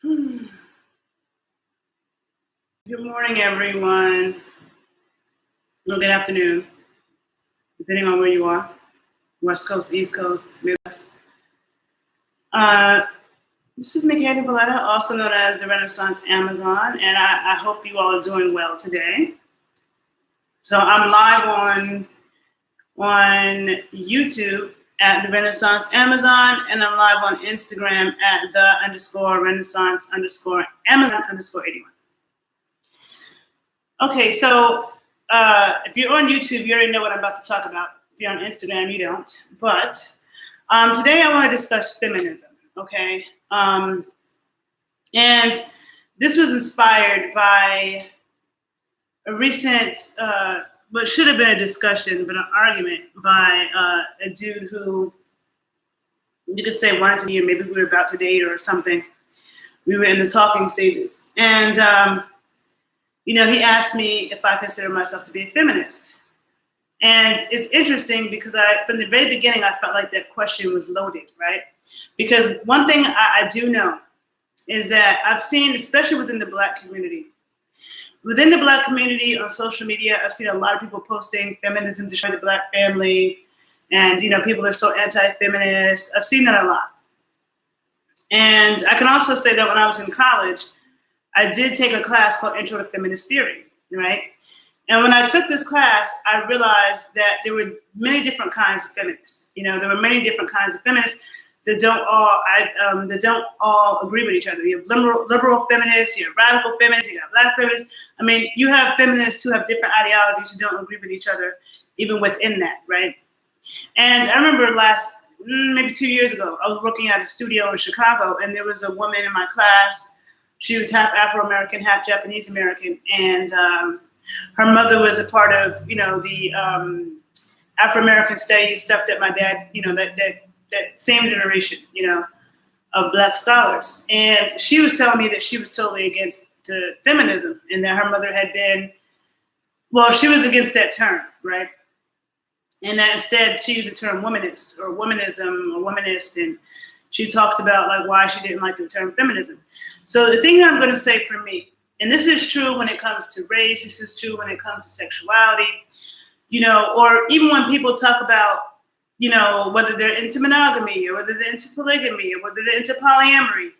Good morning, everyone. Or good afternoon, depending on where you are. West Coast, East Coast, Midwest. This is Nikki Valletta, also known as the Renaissance Amazon, and I hope you all are doing well today. So I'm live on YouTube at the Renaissance Amazon, and I'm live on Instagram at the_Renaissance_Amazon_81. Okay, so if you're on YouTube, you already know what I'm about to talk about. If you're on Instagram, you don't. But today I want to discuss feminism, okay? And this was inspired by a recent, what should have been a discussion, but an argument by a dude who you could say wanted to be, or maybe we were about to date or something. We were in the talking stages. And he asked me if I consider myself to be a feminist. And it's interesting because from the very beginning, I felt like that question was loaded, right? Because one thing I do know is that I've seen, especially within the Black community, on social media, I've seen a lot of people posting feminism destroy the Black family, and people are so anti-feminist. I've seen that a lot. And I can also say that when I was in college, I did take a class called Intro to Feminist Theory, right? And when I took this class, I realized that there were many different kinds of feminists. There were many different kinds of feminists that don't all agree with each other. You have liberal feminists, you have radical feminists, you have Black feminists. I mean, you have feminists who have different ideologies who don't agree with each other, even within that, right? And I remember maybe 2 years ago, I was working at a studio in Chicago, and there was a woman in my class. She was half Afro-American, half Japanese-American, and her mother was a part of, the Afro-American studies stuff that my dad, that same generation, of Black scholars. And she was telling me that she was totally against feminism, and that her mother had been, she was against that term, right? And that instead she used the term womanist or womanism or womanist, and she talked about like why she didn't like the term feminism. So the thing that I'm going to say for me, and this is true when it comes to race, this is true when it comes to sexuality, or even when people talk about, whether they're into monogamy or whether they're into polygamy or whether they're into polyamory,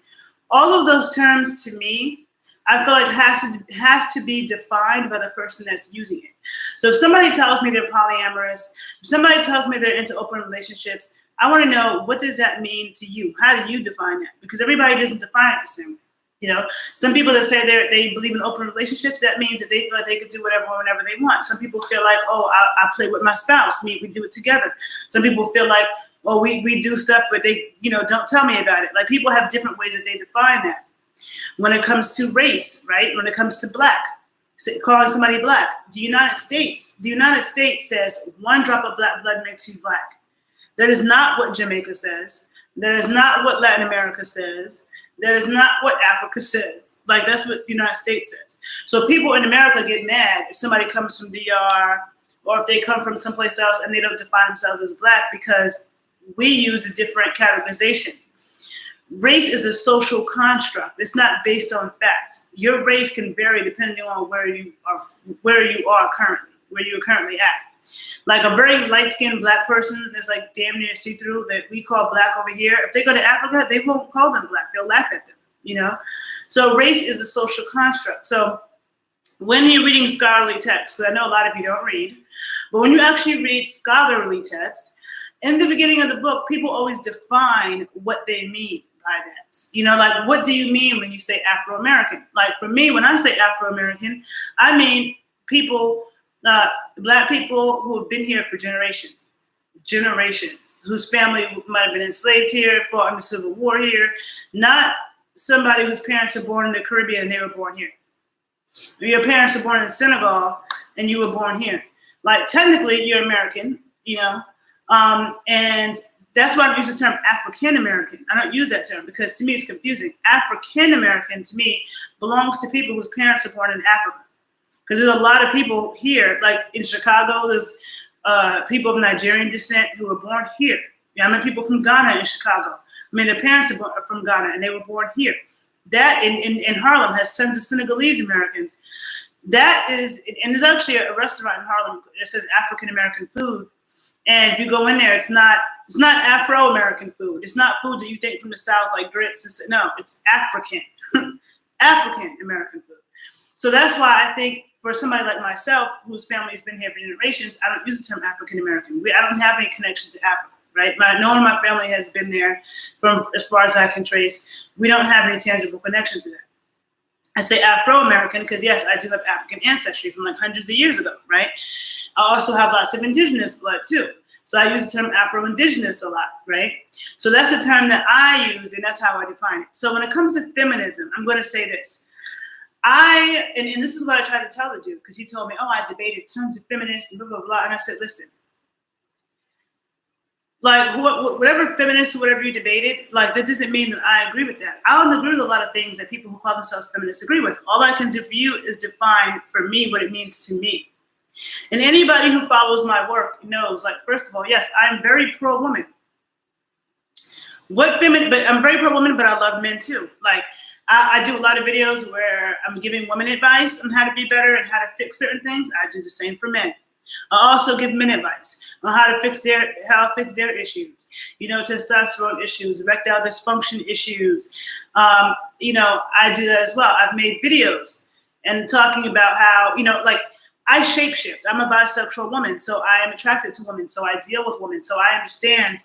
all of those terms to me, I feel like has to be defined by the person that's using it. So if somebody tells me they're polyamorous, if somebody tells me they're into open relationships, I want to know, what does that mean to you? How do you define that? Because everybody doesn't define it the same way. Some people that say they believe in open relationships, that means that they feel like they could do whatever, whenever they want. Some people feel like, I play with my spouse, we do it together. Some people feel like, we do stuff, but they, don't tell me about it. Like, people have different ways that they define that. When it comes to race, right? When it comes to Black, calling somebody Black, the United States says 1 drop of Black blood makes you Black. That is not what Jamaica says. That is not what Latin America says. That is not what Africa says. Like, that's what the United States says. So people in America get mad if somebody comes from DR or if they come from someplace else and they don't define themselves as Black, because we use a different categorization. Race is a social construct. It's not based on fact. Your race can vary depending on where you are currently at. Like a very light-skinned Black person that's like damn near see-through that we call Black over here, if they go to Africa, they won't call them Black. They'll laugh at them, So race is a social construct. So when you're reading scholarly text, because I know a lot of you don't read, but when you actually read scholarly text, in the beginning of the book, people always define what they mean by that. Like, what do you mean when you say Afro-American? Like, for me, when I say Afro-American, I mean people, Black people who have been here for generations, whose family might have been enslaved here, fought in the Civil War here, not somebody whose parents were born in the Caribbean and they were born here. Or your parents were born in Senegal and you were born here. Like, technically, you're American, and that's why I don't use the term African American. I don't use that term because to me it's confusing. African American to me belongs to people whose parents are born in Africa. Because there's a lot of people here, like in Chicago, there's people of Nigerian descent who were born here. I met people from Ghana in Chicago. I mean, their parents are from Ghana and they were born here. That in Harlem has tons of Senegalese Americans. That is, and there's actually a restaurant in Harlem that says African American food. And if you go in there, it's not Afro American food. It's not food that you think from the South, like grits and stuff. No, it's African, African American food. So that's why I think for somebody like myself, whose family has been here for generations, I don't use the term African American. I don't have any connection to Africa, right? No one in my family has been there from as far as I can trace. We don't have any tangible connection to that. I say Afro-American because, yes, I do have African ancestry from like hundreds of years ago, right? I also have lots of indigenous blood too. So I use the term Afro-Indigenous a lot, right? So that's the term that I use, and that's how I define it. So when it comes to feminism, I'm going to say this. And this is what I try to tell the dude, because he told me, oh, I debated tons of feminists and blah, blah, blah. And I said, listen, like whatever feminists or whatever you debated, like that doesn't mean that I agree with that. I don't agree with a lot of things that people who call themselves feminists agree with. All I can do for you is define for me what it means to me. And anybody who follows my work knows, like, first of all, yes, I'm very pro-woman. But I'm very pro-woman, but I love men too. Like, I do a lot of videos where I'm giving women advice on how to be better and how to fix certain things. I do the same for men. I also give men advice on how to fix their issues, testosterone issues, erectile dysfunction issues. I do that as well. I've made videos and talking about how, like, I shapeshift. I'm a bisexual woman, so I am attracted to women. So I deal with women. So I understand,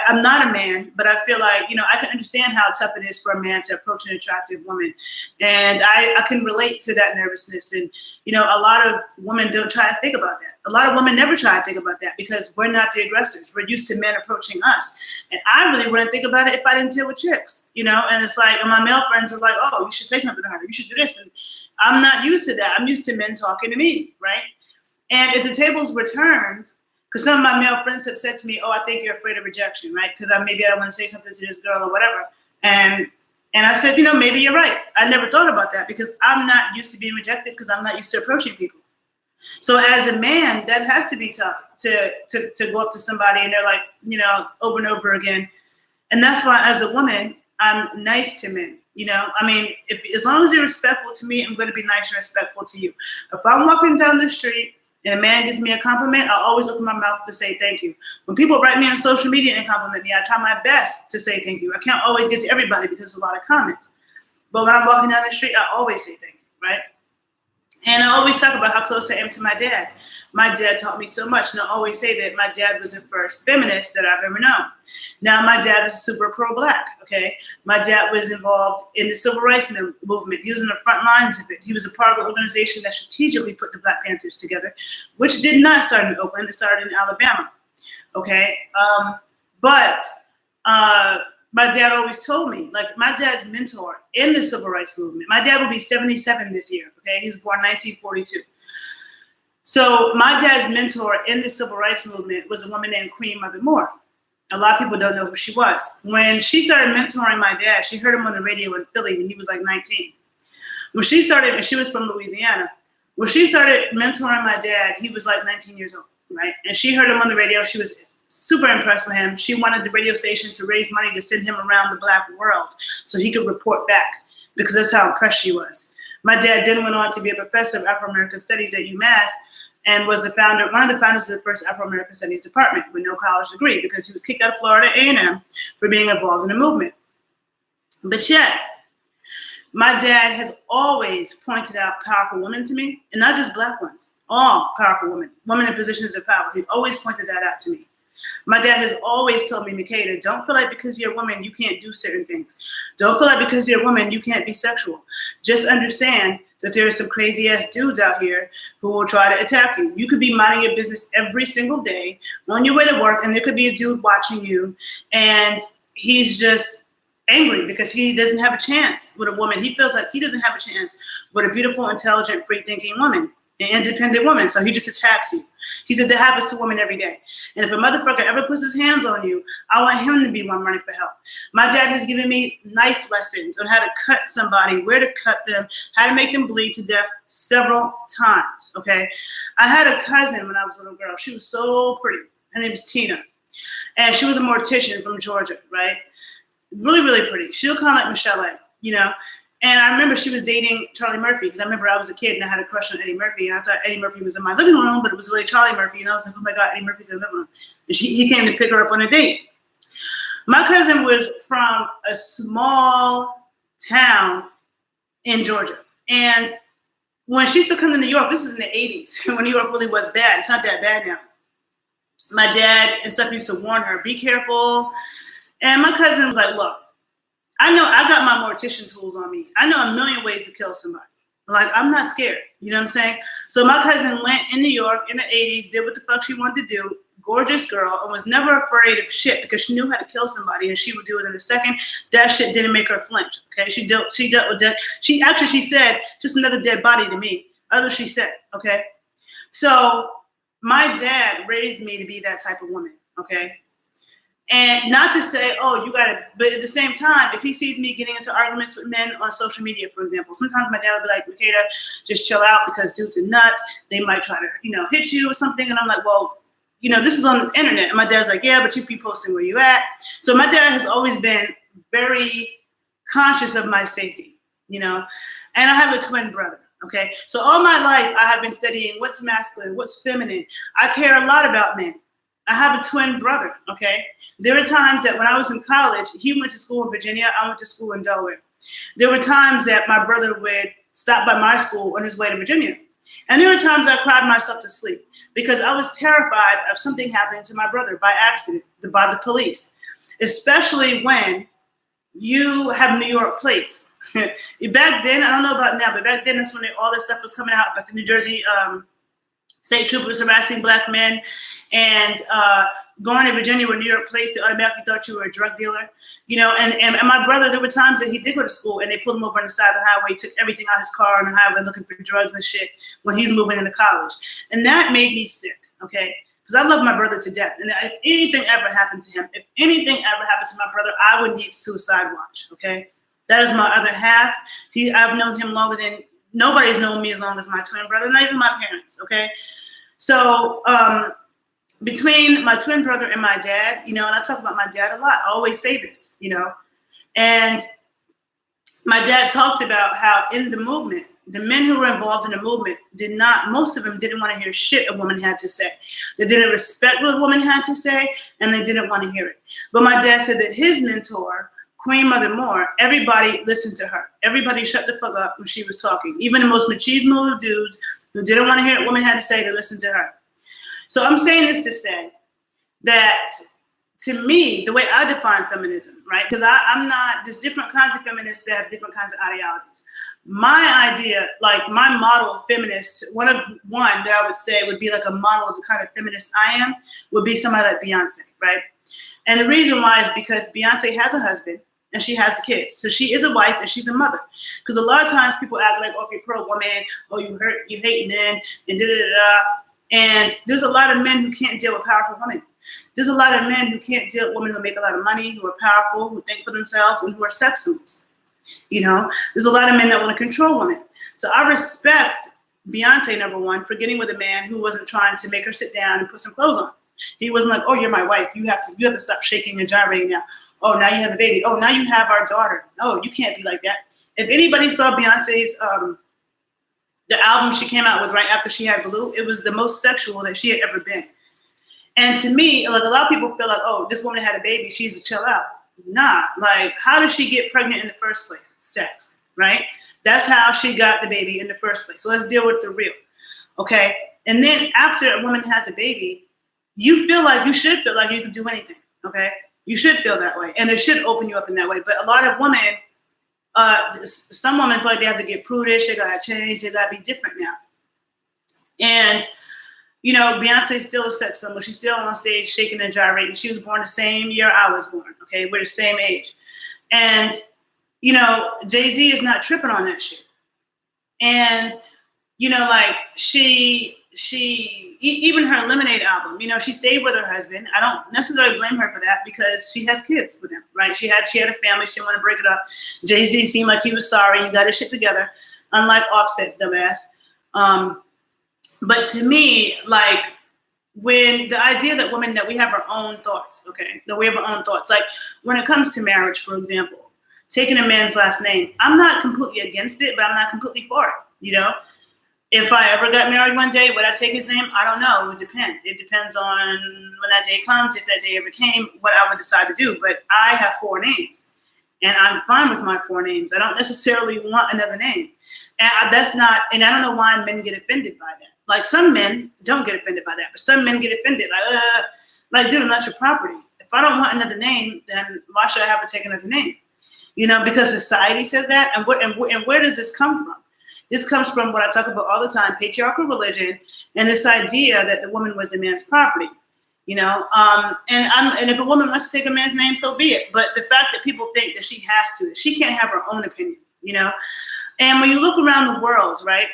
I'm not a man, but I feel like, I can understand how tough it is for a man to approach an attractive woman. And I can relate to that nervousness. And, a lot of women don't try to think about that. A lot of women never try to think about that because we're not the aggressors. We're used to men approaching us. And I really wouldn't think about it if I didn't deal with chicks, and it's like, and my male friends are like, oh, you should say something to her. You should do this. And I'm not used to that. I'm used to men talking to me, right? And if the tables were turned, because some of my male friends have said to me, oh, I think you're afraid of rejection, right? Because maybe I don't want to say something to this girl or whatever. And I said, maybe you're right. I never thought about that because I'm not used to being rejected because I'm not used to approaching people. So as a man, that has to be tough to go up to somebody and they're like, over and over again. And that's why as a woman, I'm nice to men. As long as you're respectful to me, I'm going to be nice and respectful to you. If I'm walking down the street and a man gives me a compliment, I always open my mouth to say thank you. When people write me on social media and compliment me, I try my best to say thank you. I can't always get to everybody because there's a lot of comments. But when I'm walking down the street, I always say thank you, right? And I always talk about how close I am to my dad. My dad taught me so much, and I always say that my dad was the first feminist that I've ever known. Now, my dad was super pro-Black, okay? My dad was involved in the Civil Rights movement. He was in the front lines of it. He was a part of the organization that strategically put the Black Panthers together, which did not start in Oakland. It started in Alabama, okay? My dad always told me, like, my dad's mentor in the Civil Rights movement. My dad will be 77 this year, okay? He was born 1942. So my dad's mentor in the Civil Rights movement was a woman named Queen Mother Moore. A lot of people don't know who she was. When she started mentoring my dad, she heard him on the radio in Philly when he was like 19. And she was from Louisiana. When she started mentoring my dad, he was like 19 years old, right? And she heard him on the radio. She was super impressed with him. She wanted the radio station to raise money to send him around the Black world so he could report back because that's how impressed she was. My dad then went on to be a professor of Afro-American Studies at UMass and was one of the founders of the first Afro-American Studies department with no college degree because he was kicked out of Florida A&M for being involved in the movement. But yet, my dad has always pointed out powerful women to me, and not just Black ones, all powerful women in positions of power. He's always pointed that out to me. My dad has always told me, Makeda, don't feel like because you're a woman, you can't do certain things. Don't feel like because you're a woman, you can't be sexual. Just understand that there are some crazy ass dudes out here who will try to attack you. You could be minding your business every single day on your way to work, and there could be a dude watching you, and he's just angry because he doesn't have a chance with a woman. He feels like he doesn't have a chance with a beautiful, intelligent, free-thinking woman, an independent woman, so he just attacks you. He said that happens to women every day. And if a motherfucker ever puts his hands on you, I want him to be one running for help. My dad has given me knife lessons on how to cut somebody, where to cut them, how to make them bleed to death several times, okay? I had a cousin when I was a little girl. She was so pretty. Her name is Tina. And she was a mortician from Georgia, right? Really, really pretty. She looked kind of like Michelle A. you know. And I remember she was dating Charlie Murphy because I remember I was a kid and I had a crush on Eddie Murphy. And I thought Eddie Murphy was in my living room, but it was really Charlie Murphy. And I was like, oh my God, Eddie Murphy's in the living room. And he came to pick her up on a date. My cousin was from a small town in Georgia. And when she used to come to New York, this is in the 80s, when New York really was bad. It's not that bad now. My dad and stuff used to warn her, be careful. And my cousin was like, look, I know I got my mortician tools on me. I know a million ways to kill somebody. Like, I'm not scared. You know what I'm saying? So my cousin went in New York in the 80s, did what the fuck she wanted to do. Gorgeous girl, and was never afraid of shit because she knew how to kill somebody and she would do it in a second. That shit didn't make her flinch. Okay, she dealt with that. She said, just another dead body to me. That's what she said. Okay, so my dad raised me to be that type of woman. Okay, and not to say, oh, you gotta, but at the same time, if he sees me getting into arguments with men on social media, for example, sometimes my dad would be like, Makeda, just chill out because dudes are nuts. They might try to, hit you or something. And I'm like, well, this is on the internet. And my dad's like, yeah, but you be posting where you at. So my dad has always been very conscious of my safety, and I have a twin brother. Okay. So all my life, I have been studying what's masculine, what's feminine. I care a lot about men. I have a twin brother. Okay. There were times that when I was in college, he went to school in Virginia. I went to school in Delaware. There were times that my brother would stop by my school on his way to Virginia. And there were times I cried myself to sleep because I was terrified of something happening to my brother by accident, by the police, especially when you have New York plates. Back then, I don't know about now, but back then that's when all this stuff was coming out about the New Jersey state troopers harassing black men and going to Virginia with New York plates, they automatically thought you were a drug dealer, and my brother, there were times that he did go to school and they pulled him over on the side of the highway, took everything out of his car on the highway looking for drugs and shit when he's moving into college. And that made me sick, okay? Because I love my brother to death. And if anything ever happened to him, if anything ever happened to my brother, I would need suicide watch, okay? That is my other half. I've known him longer than, nobody's known me as long as my twin brother, not even my parents, okay? So, between my twin brother and my dad, and I talk about my dad a lot. I always say this, and my dad talked about how in the movement, the men who were involved in the movement most of them didn't want to hear shit a woman had to say. They didn't respect what a woman had to say, and they didn't want to hear it. But my dad said that his mentor, Queen Mother Moore, everybody listened to her. Everybody shut the fuck up when she was talking. Even the most machismo dudes who didn't want to hear what a woman had to say, they listened to her. So I'm saying this to say that, to me, the way I define feminism, right? Because I'm not, there's different kinds of feminists that have different kinds of ideologies. My idea, like my model of feminist, one that I would say would be like a model of the kind of feminist I am, would be somebody like Beyonce, right? And the reason why is because Beyonce has a husband and she has kids. So she is a wife and she's a mother. Because a lot of times people act like, oh, if you're pro-woman, oh, you hate men, and da-da-da-da. And there's a lot of men who can't deal with powerful women. There's a lot of men who can't deal with women who make a lot of money, who are powerful, who think for themselves, and who are sex symbols. There's a lot of men that want to control women. So I respect Beyonce, number one, for getting with a man who wasn't trying to make her sit down and put some clothes on. He wasn't like, oh, you're my wife. You have to stop shaking and gyrating now. Oh, now you have a baby. Oh, now you have our daughter. No, you can't be like that. If anybody saw Beyonce's the album she came out with right after she had Blue, it was the most sexual that she had ever been. And to me, like a lot of people feel like, oh, this woman had a baby, she's a chill out. Nah, like how did she get pregnant in the first place? Sex, right? That's how she got the baby in the first place. So let's deal with the real, okay? And then after a woman has a baby, you should feel like you can do anything, okay? You should feel that way. And it should open you up in that way. But a lot of women, some women feel like they have to get prudish, they gotta change, they gotta be different now. And Beyonce's still a sex symbol. She's still on stage shaking and gyrating. She was born the same year I was born, okay? We're the same age. And, Jay-Z is not tripping on that shit. And, even her Lemonade album, she stayed with her husband. I don't necessarily blame her for that because she has kids with him, right? She had a family. She didn't want to break it up. Jay-Z seemed like he was sorry. He got his shit together, unlike Offset's dumbass. But to me, like when the idea that we have our own thoughts, okay, that we have our own thoughts, like when it comes to marriage, for example, taking a man's last name. I'm not completely against it, but I'm not completely for it. You know, if I ever got married one day, would I take his name? I don't know. It would depend. It depends on when that day comes, if that day ever came, what I would decide to do. But I have 4 names, and I'm fine with my 4 names. I don't necessarily want another name. And that's not, and I don't know why men get offended by that. Like, some men don't get offended by that, but some men get offended. Like, dude, I'm not your property. If I don't want another name, then why should I have to take another name? You know, because society says that. And where does this come from? This comes from what I talk about all the time, patriarchal religion, and this idea that the woman was the man's property. You know, and if a woman wants to take a man's name, so be it. But the fact that people think that she has to, she can't have her own opinion, you know. And when you look around the world, right,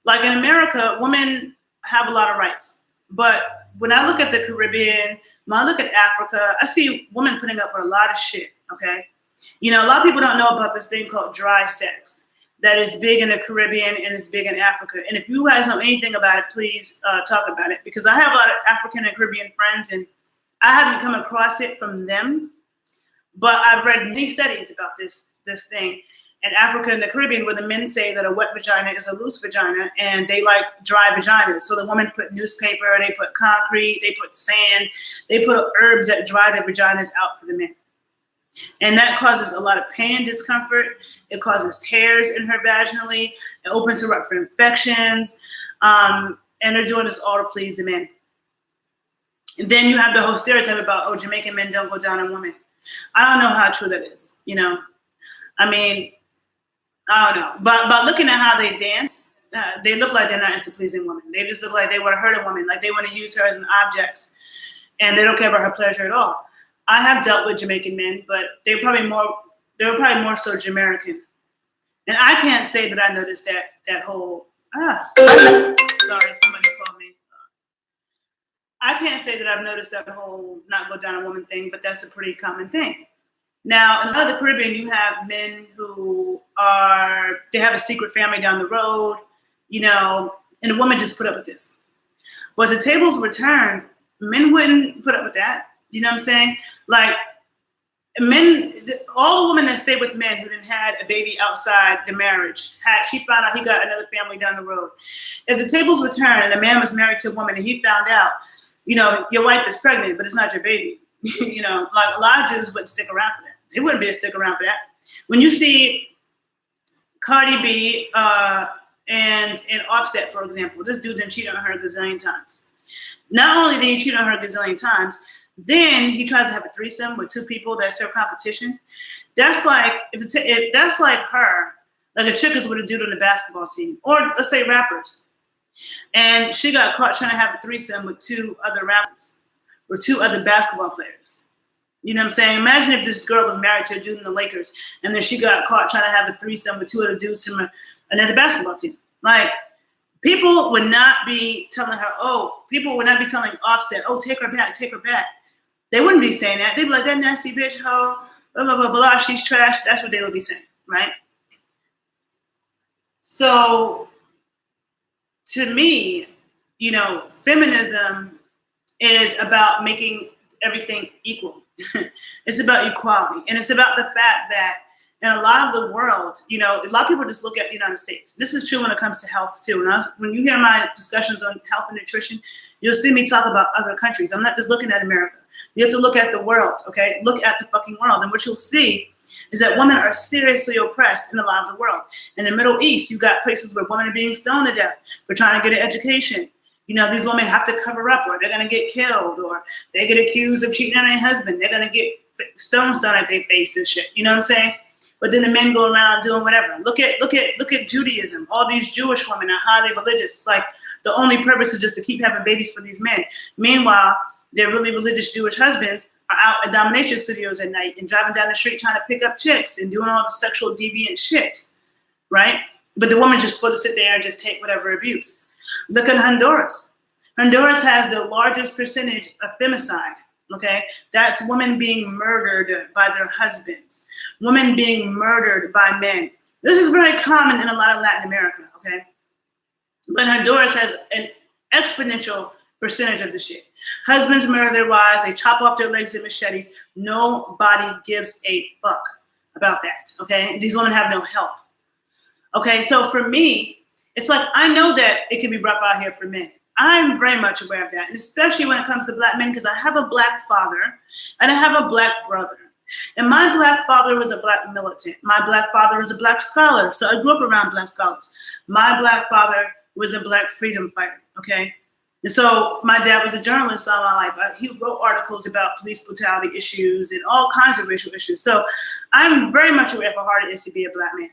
like in America, women have a lot of rights. But when I look at the Caribbean, when I look at Africa, I see women putting up with a lot of shit, okay? You know, a lot of people don't know about this thing called dry sex that is big in the Caribbean and is big in Africa. And if you guys know anything about it, please talk about it, because I have a lot of African and Caribbean friends, and I haven't come across it from them, but I've read many studies about this thing in Africa and the Caribbean, where the men say that a wet vagina is a loose vagina, and they like dry vaginas. So the women put newspaper, they put concrete, they put sand, they put herbs that dry their vaginas out for the men. And that causes a lot of pain and discomfort. It causes tears in her vaginally. It opens her up for infections. And they're doing this all to please the men. And then you have the whole stereotype about, oh, Jamaican men don't go down on women. I don't know how true that is, you know. I mean, I don't know. But looking at how they dance, they look like they're not into pleasing women. They just look like they want to hurt a woman, like they want to use her as an object. And they don't care about her pleasure at all. I have dealt with Jamaican men, but they were probably more so Jamaican. And I can't say that I noticed that whole, sorry, somebody called me. I can't say that I've noticed that whole not go down a woman thing, but that's a pretty common thing. Now, in a lot of the Caribbean, you have men who they have a secret family down the road, you know, and the woman just put up with this. But the tables were turned. Men wouldn't put up with that. You know what I'm saying? Like, men, all the women that stayed with men who didn't had a baby outside the marriage, she found out he got another family down the road. If the tables were turned and a man was married to a woman and he found out, you know, your wife is pregnant, but it's not your baby. You know, like, a lot of dudes wouldn't stick around for that. They wouldn't be a stick around for that. When you see Cardi B and Offset, for example, this dude didn't cheat on her a gazillion times. Not only did he cheat on her a gazillion times, then he tries to have a threesome with 2 people that's her competition. That's like, if that's like her, like a chick is with a dude on the basketball team, or let's say rappers, and she got caught trying to have a threesome with 2 other rappers or 2 other basketball players. You know what I'm saying? Imagine if this girl was married to a dude in the Lakers, and then she got caught trying to have a threesome with 2 other dudes from another basketball team. Like, people would not be telling her, people would not be telling Offset, oh, take her back, take her back. They wouldn't be saying that. They'd be like, that nasty bitch, hoe, blah, blah, blah, blah, she's trash. That's what they would be saying, right? So, to me, you know, feminism is about making everything equal. It's about equality. And it's about the fact that in a lot of the world, you know, a lot of people just look at the United States. This is true when it comes to health too. And when you hear my discussions on health and nutrition, you'll see me talk about other countries. I'm not just looking at America. You have to look at the world, okay? Look at the fucking world. And what you'll see is that women are seriously oppressed in a lot of the world. In the Middle East, you've got places where women are being stoned to death for trying to get an education. You know, these women have to cover up, or they're going to get killed, or they get accused of cheating on their husband. They're going to get stones thrown at their face and shit. You know what I'm saying? But then the men go around doing whatever. Look at Judaism. All these Jewish women are highly religious. It's like the only purpose is just to keep having babies for these men. Meanwhile, their really religious Jewish husbands are out at domination studios at night and driving down the street trying to pick up chicks and doing all the sexual deviant shit, right? But the woman's just supposed to sit there and just take whatever abuse. Look at Honduras. Honduras has the largest percentage of femicide, okay? That's women being murdered by their husbands, women being murdered by men. This is very common in a lot of Latin America, okay? But Honduras has an exponential percentage of the shit. Husbands murder their wives, they chop off their legs with machetes. Nobody gives a fuck, about that, okay? These women have no help. Okay, so for me, it's like, I know that it can be rough out here for men. I'm very much aware of that, and especially when it comes to Black men, because I have a Black father and I have a Black brother. And my Black father was a Black militant. My Black father was a Black scholar. So I grew up around Black scholars. My Black father was a Black freedom fighter, okay? And so my dad was a journalist all my life. He wrote articles about police brutality issues and all kinds of racial issues. So I'm very much aware of how hard it is to be a Black man.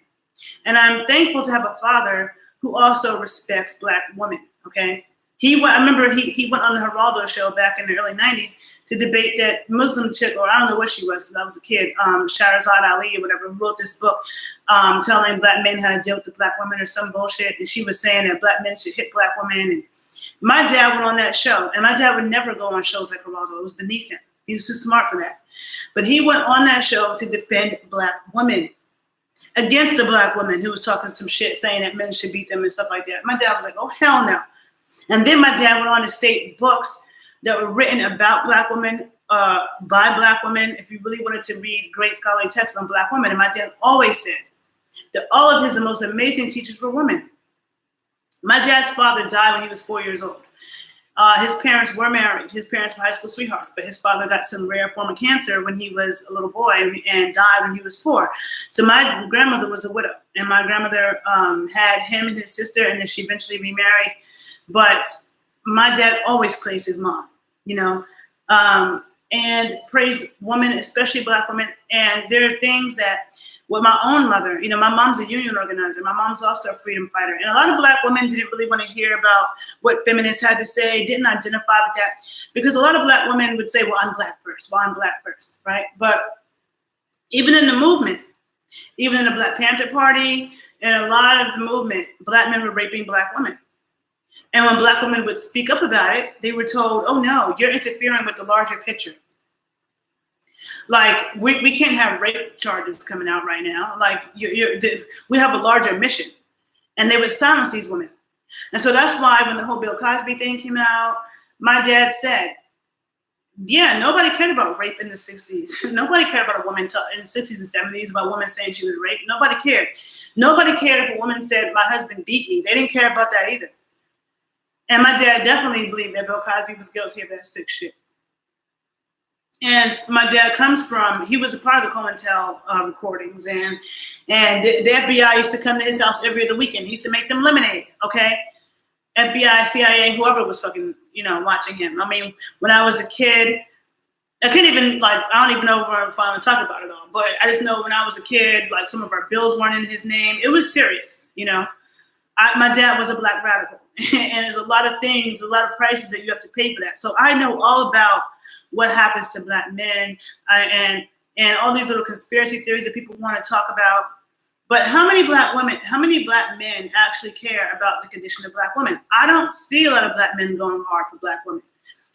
And I'm thankful to have a father who also respects Black women, okay? I remember he went on the Geraldo show back in the early 90s to debate that Muslim chick, or I don't know what she was because I was a kid, Shahrazad Ali or whatever, who wrote this book telling Black men how to deal with the Black women or some bullshit. And she was saying that Black men should hit Black women. And my dad went on that show, and my dad would never go on shows like Geraldo. It was beneath him. He was too smart for that. But he went on that show to defend Black women against the Black woman who was talking some shit saying that men should beat them and stuff like that. My dad was like, oh, hell no. And then my dad went on to state books that were written about Black women, by Black women, if you really wanted to read great scholarly texts on Black women. And my dad always said that all of his most amazing teachers were women. My dad's father died when he was 4 years old. His parents were married. His parents were high school sweethearts, but his father got some rare form of cancer when he was a little boy and died when he was 4. So my grandmother was a widow, and my grandmother had him and his sister, and then she eventually remarried. But my dad always praised his mom, you know, and praised women, especially Black women. And there are things that with my own mother, you know, my mom's a union organizer. My mom's also a freedom fighter. And a lot of Black women didn't really want to hear about what feminists had to say, didn't identify with that. Because a lot of Black women would say, well, I'm Black first, right? But even in the movement, even in the Black Panther Party, and a lot of the movement, Black men were raping Black women. And when Black women would speak up about it, they were told, oh no, you're interfering with the larger picture. Like, we can't have rape charges coming out right now. Like, we have a larger mission. And they would silence these women. And so that's why when the whole Bill Cosby thing came out, my dad said, yeah, nobody cared about rape in the 60s. Nobody cared about a woman in the 60s and 70s about a woman saying she was raped. Nobody cared. Nobody cared if a woman said, my husband beat me. They didn't care about that either. And my dad definitely believed that Bill Cosby was guilty of that sick shit. And my dad he was a part of the COINTEL recordings, and the FBI used to come to his house every other weekend. He used to make them lemonade, okay? FBI, CIA, whoever was fucking, you know, watching him. I mean, when I was a kid, I don't even know if I'm gonna talk about it all, but I just know when I was a kid, like some of our bills weren't in his name. It was serious, you know? My dad was a Black radical, and there's a lot of things, a lot of prices that you have to pay for that. So I know all about what happens to Black men and all these little conspiracy theories that people want to talk about. But how many Black women, how many Black men actually care about the condition of Black women? I don't see a lot of Black men going hard for Black women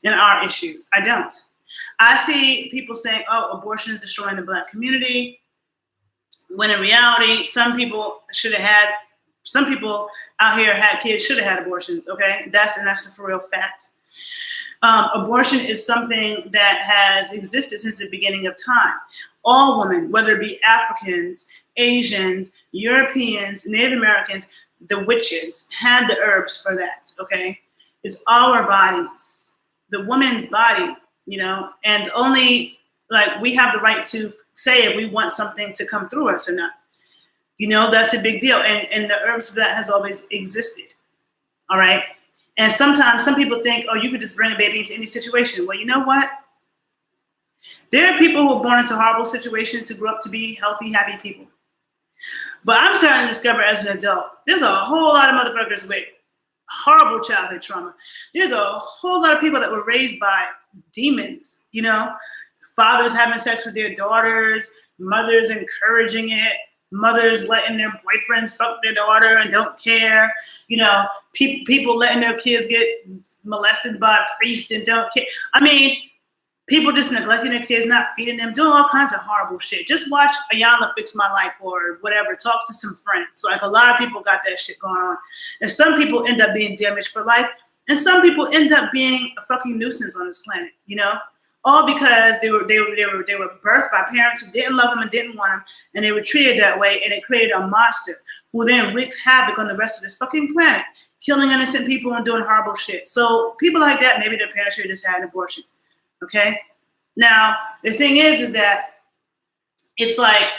in our issues. I don't. I see people saying, oh, abortion is destroying the Black community, when in reality, some people out here had kids, should have had abortions, okay? That's a for real fact. Abortion is something that has existed since the beginning of time. All women, whether it be Africans, Asians, Europeans, Native Americans, the witches had the herbs for that, okay? It's our bodies, the woman's body, you know, and only, like, we have the right to say if we want something to come through us or not. You know, that's a big deal. And the herbs for that has always existed, all right? And sometimes some people think, oh, you could just bring a baby into any situation. Well, you know what? There are people who are born into horrible situations who grew up to be healthy, happy people. But I'm starting to discover as an adult, there's a whole lot of motherfuckers with horrible childhood trauma. There's a whole lot of people that were raised by demons, you know? Fathers having sex with their daughters, mothers encouraging it, mothers letting their boyfriends fuck their daughter and don't care. You know, people letting their kids get molested by a priest and don't care. I mean, people just neglecting their kids, not feeding them, doing all kinds of horrible shit. Just watch Ayanna Fix My Life or whatever. Talk to some friends. Like, a lot of people got that shit going on. And some people end up being damaged for life. And some people end up being a fucking nuisance on this planet, you know? all because they were birthed by parents who didn't love them and didn't want them, and they were treated that way, and it created a monster who then wreaks havoc on the rest of this fucking planet, killing innocent people and doing horrible shit. So people like that, maybe their parents should have just had an abortion. Okay? Now, the thing is that it's like,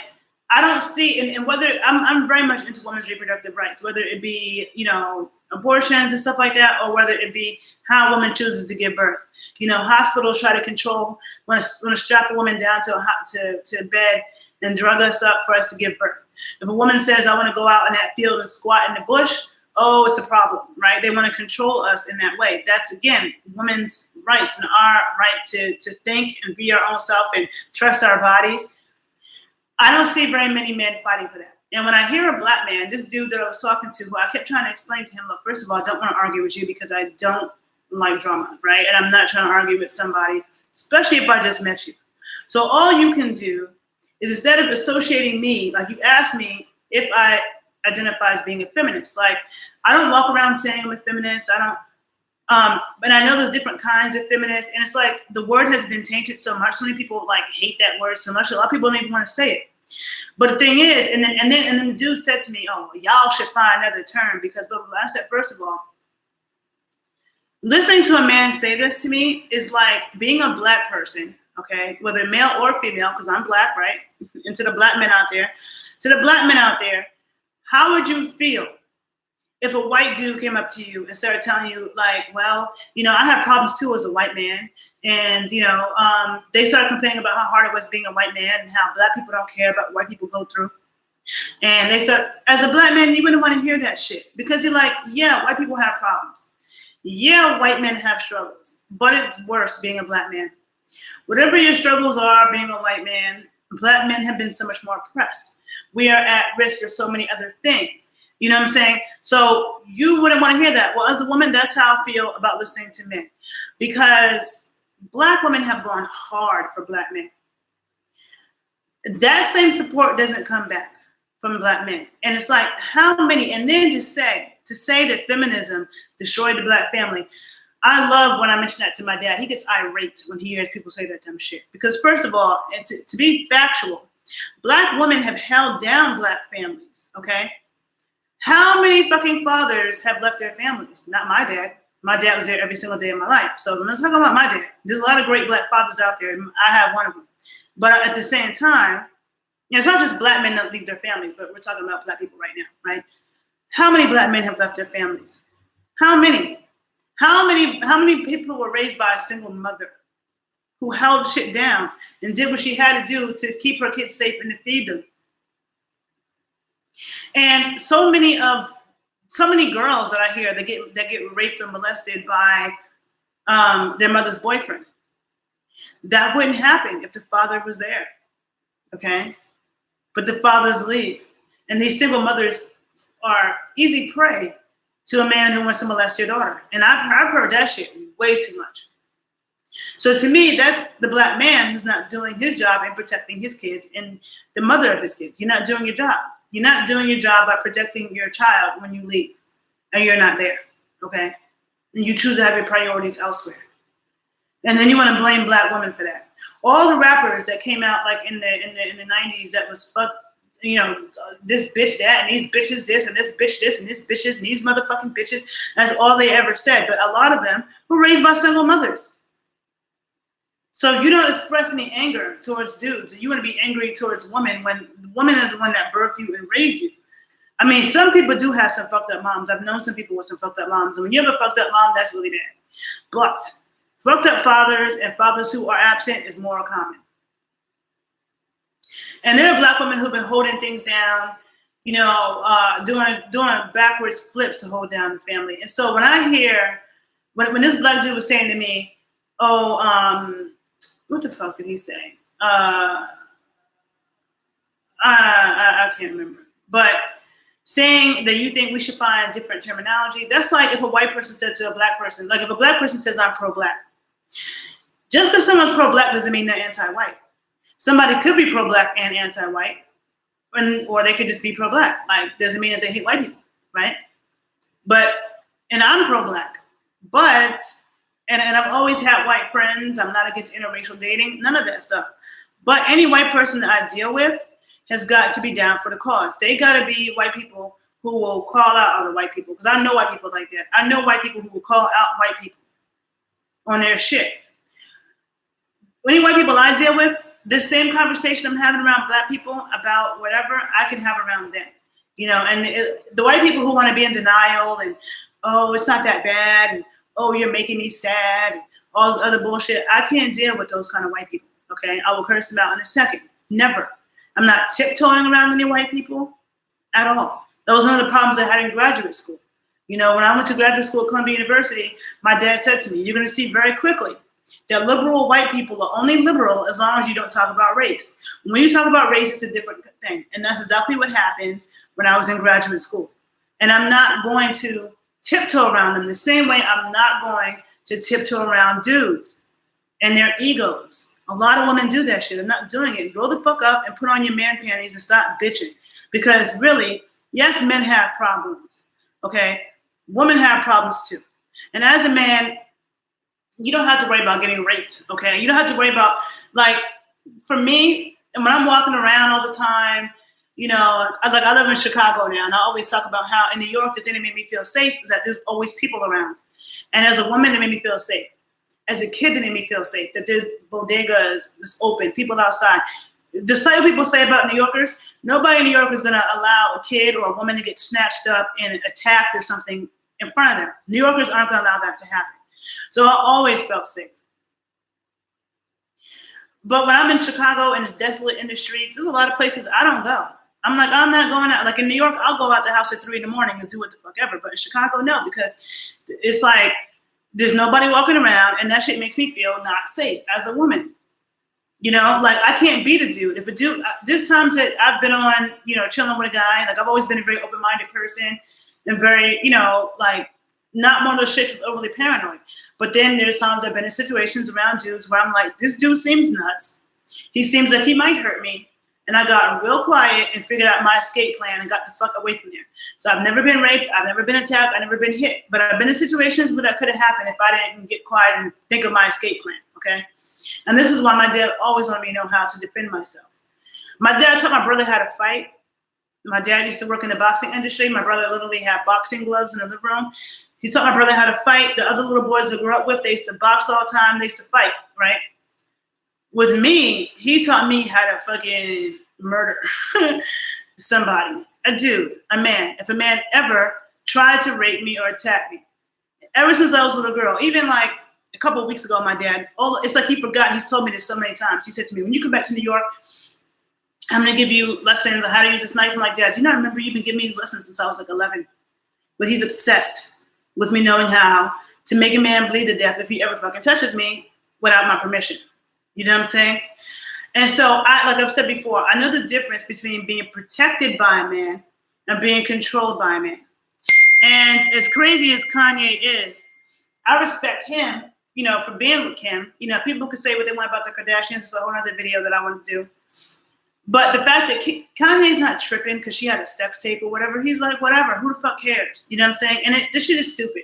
I don't see, and whether, I'm very much into women's reproductive rights, whether it be, abortions and stuff like that, or whether it be how a woman chooses to give birth. Hospitals try to control, want to strap a woman down to bed and drug us up for us to give birth. If a woman says, I want to go out in that field and squat in the bush, oh, it's a problem, right? They want to control us in that way. That's, again, women's rights and our right to think and be our own self and trust our bodies. I don't see very many men fighting for that. And when I hear a black man, this dude that I was talking to, who I kept trying to explain to him, look, first of all, I don't want to argue with you because I don't like drama, right? And I'm not trying to argue with somebody, especially if I just met you. So all you can do is, instead of associating me, like you asked me if I identify as being a feminist, like I don't walk around saying I'm a feminist. I don't, but I know there's different kinds of feminists, and it's like the word has been tainted so much. So many people like hate that word so much. A lot of people don't even want to say it. But the thing is, and then the dude said to me, "Oh, well, y'all should find another term because blah blah blah." I said, first of all, listening to a man say this to me is like being a black person, okay, whether male or female, because I'm black, right? And to the black men out there, how would you feel if a white dude came up to you and started telling you, like, well, I have problems too as a white man, and they started complaining about how hard it was being a white man and how black people don't care about what white people go through. And they said, as a black man, you wouldn't want to hear that shit because you're like, yeah, white people have problems. Yeah, white men have struggles, but it's worse being a black man. Whatever your struggles are being a white man, black men have been so much more oppressed. We are at risk for so many other things. You know what I'm saying? So you wouldn't want to hear that. Well, as a woman, that's how I feel about listening to men, because black women have gone hard for black men. That same support doesn't come back from black men. And it's like, how many? And then to say that feminism destroyed the black family. I love when I mention that to my dad. He gets irate when he hears people say that dumb shit. Because first of all, and to be factual, black women have held down black families, okay? How many fucking fathers have left their families? Not my dad. My dad was there every single day of my life. So I'm not talking about my dad. There's a lot of great black fathers out there. I have one of them. But at the same time, it's not just black men that leave their families, but we're talking about black people right now, right? How many black men have left their families? How many? How many people were raised by a single mother who held shit down and did what she had to do to keep her kids safe and to feed them? And so many girls that I hear that get raped or molested by their mother's boyfriend. That wouldn't happen if the father was there, okay? But the fathers leave, and these single mothers are easy prey to a man who wants to molest your daughter. And I've heard that shit way too much. So to me, that's the black man who's not doing his job in protecting his kids and the mother of his kids. You're not doing your job. You're not doing your job by protecting your child when you leave and you're not there, okay? And you choose to have your priorities elsewhere. And then you want to blame black women for that. All the rappers that came out like in the 90s that was fuck, this bitch that and these bitches this and this bitch this and this bitches and these motherfucking bitches. That's all they ever said. But a lot of them were raised by single mothers. So you don't express any anger towards dudes. You want to be angry towards women when the woman is the one that birthed you and raised you. I mean, some people do have some fucked up moms. I've known some people with some fucked up moms. And when you have a fucked up mom, that's really bad. But fucked up fathers and fathers who are absent is more common. And there are black women who've been holding things down, doing backwards flips to hold down the family. And so when I hear, when this black dude was saying to me, what the fuck did he say? I can't remember. But saying that you think we should find different terminology, that's like if a white person said to a black person, like if a black person says I'm pro-black. Just because someone's pro-black doesn't mean they're anti-white. Somebody could be pro-black and anti-white, or they could just be pro-black. Like, doesn't mean that they hate white people, right? And I'm pro-black, but And I've always had white friends. I'm not against interracial dating, none of that stuff. But any white person that I deal with has got to be down for the cause. They got to be white people who will call out other white people. Because I know white people like that. I know white people who will call out white people on their shit. Any white people I deal with, the same conversation I'm having around black people about whatever, I can have around them. And the white people who want to be in denial and, oh, it's not that bad, and, oh, you're making me sad, and all this other bullshit, I can't deal with those kind of white people, okay? I will curse them out in a second. Never. I'm not tiptoeing around any white people at all. Those are the problems I had in graduate school. When I went to graduate school at Columbia University, my dad said to me, you're going to see very quickly that liberal white people are only liberal as long as you don't talk about race. When you talk about race, it's a different thing. And that's exactly what happened when I was in graduate school. And I'm not going to tiptoe around them the same way I'm not going to tiptoe around dudes and their egos. A lot of women do that shit. I'm not doing it. Grow the fuck up and put on your man panties and stop bitching. Because really, yes, men have problems, okay? Women have problems too. And as a man, you don't have to worry about getting raped, okay? You don't have to worry about, like, for me, and when I'm walking around all the time, I live in Chicago now, and I always talk about how in New York, the thing that made me feel safe is that there's always people around. And as a woman, it made me feel safe. As a kid, it made me feel safe, that there's bodegas that's open, people outside. Despite what people say about New Yorkers, nobody in New York is going to allow a kid or a woman to get snatched up and attacked or something in front of them. New Yorkers aren't going to allow that to happen. So I always felt safe. But when I'm in Chicago and it's desolate in the streets, there's a lot of places I don't go. I'm like, I'm not going out. Like in New York, I'll go out the house at 3 a.m. and do what the fuck ever. But in Chicago, no, because it's like there's nobody walking around, and that shit makes me feel not safe as a woman. Like I can't beat a dude. If a dude, there's times that I've been on, chilling with a guy. Like I've always been a very open-minded person and very, like not one of those chicks that's overly paranoid. But then there's times I've been in situations around dudes where I'm like, this dude seems nuts. He seems like he might hurt me. And I got real quiet and figured out my escape plan and got the fuck away from there. So I've never been raped. I've never been attacked. I've never been hit. But I've been in situations where that could have happened if I didn't get quiet and think of my escape plan, okay? And this is why my dad always wanted me to know how to defend myself. My dad taught my brother how to fight. My dad used to work in the boxing industry. My brother literally had boxing gloves in the living room. He taught my brother how to fight. The other little boys that grew up with, they used to box all the time. They used to fight, right? With me, he taught me how to fucking murder somebody, a dude, a man. If a man ever tried to rape me or attack me, ever since I was a little girl, even like a couple of weeks ago, my dad, it's like he forgot. He's told me this so many times. He said to me, when you come back to New York, I'm going to give you lessons on how to use this knife. I'm like, Dad, do you not remember you've been giving me these lessons since I was like 11? But he's obsessed with me knowing how to make a man bleed to death if he ever fucking touches me without my permission. You know what I'm saying? And so, like I've said before, I know the difference between being protected by a man and being controlled by a man. And as crazy as Kanye is, I respect him, for being with Kim. People can say what they want about the Kardashians. It's a whole other video that I want to do. But the fact that Kanye's not tripping because she had a sex tape or whatever, he's like, whatever, who the fuck cares? You know what I'm saying? And this shit is stupid.